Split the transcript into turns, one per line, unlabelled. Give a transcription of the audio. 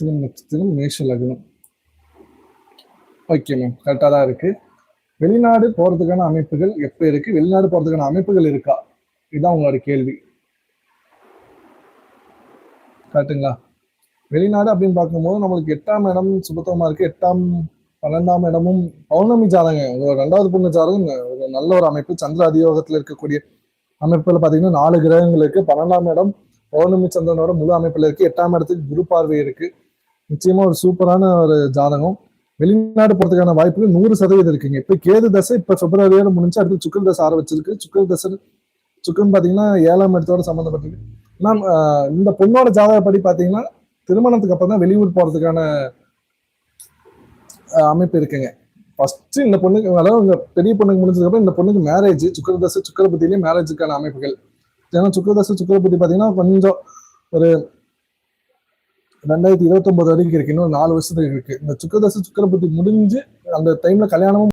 மிதுனம் நட்சத்திரம், மேஷ லக்னம். ஓகே மேம், கரெக்டா தான் இருக்கு. வெளிநாடு போறதுக்கான அமைப்புகள் எப்ப இருக்கு? வெளிநாடு போறதுக்கான அமைப்புகள் இருக்கா? இதுதான் உங்களோட கேள்வி. கரெக்டுங்களா? வெளிநாடு அப்படின்னு பார்க்கும்போது நம்மளுக்கு 8ஆம் இடம் சுபத்துவமா இருக்கு. 8ஆம் 12ஆம் இடமும் பௌர்ணமி ஜாதகம், ஒரு 2வது பொண்ணு ஜாதகம் ஒரு நல்ல ஒரு அமைப்பு. சந்திர அதியோகத்துல இருக்கக்கூடிய அமைப்புல பாத்தீங்கன்னா 4 கிரகங்கள் இருக்கு. 12ஆம் இடம் பௌர்ணமி சந்திரனோட முழு அமைப்புல இருக்கு. 8ஆம் இடத்துக்கு குரு பார்வை இருக்கு. நிச்சயமா ஒரு சூப்பரான ஒரு ஜாதகம். வெளிநாடு போறதுக்கான வாய்ப்புகள் 100% இருக்குங்க. இப்ப கேது தசை இப்ப பிப்ரவரியோட முடிஞ்சு, அடுத்து சுக்கிர தசை ஆரம்பிச்சிருக்கு. சுக்கிரன் பாத்தீங்கன்னா 7ஆம் இடத்தோட சம்பந்தப்பட்டிருக்கு. மேம், இந்த பொண்ணோட ஜாதகப்படி பாத்தீங்கன்னா திருமணத்துக்கு அப்புறம் தான் வெளியூர் போறதுக்கான அமைப்பு இருக்குங்க. ஃபர்ஸ்ட் இந்த பொண்ணுக்கு, அதாவது இந்த பெரிய பொண்ணுக்கு முடிஞ்சதுக்கு அப்புறம் இந்த பொண்ணுக்கு மேரேஜ், சுக்கிரதசை சுக்கிரபுத்திலேயே மேரேஜுக்கான அமைப்புகள். ஏன்னா சுக்கிரதசை சுக்கிரபுத்தி பாத்தீங்கன்னா கொஞ்சம் ஒரு 2029 வரைக்கும் இருக்கு. இன்னும் 4 வருஷத்துக்கு இருக்கு. இந்த சுக்கிரதசை சுக்கிரபுத்தி முடிஞ்சு அந்த டைம்ல கல்யாணமும்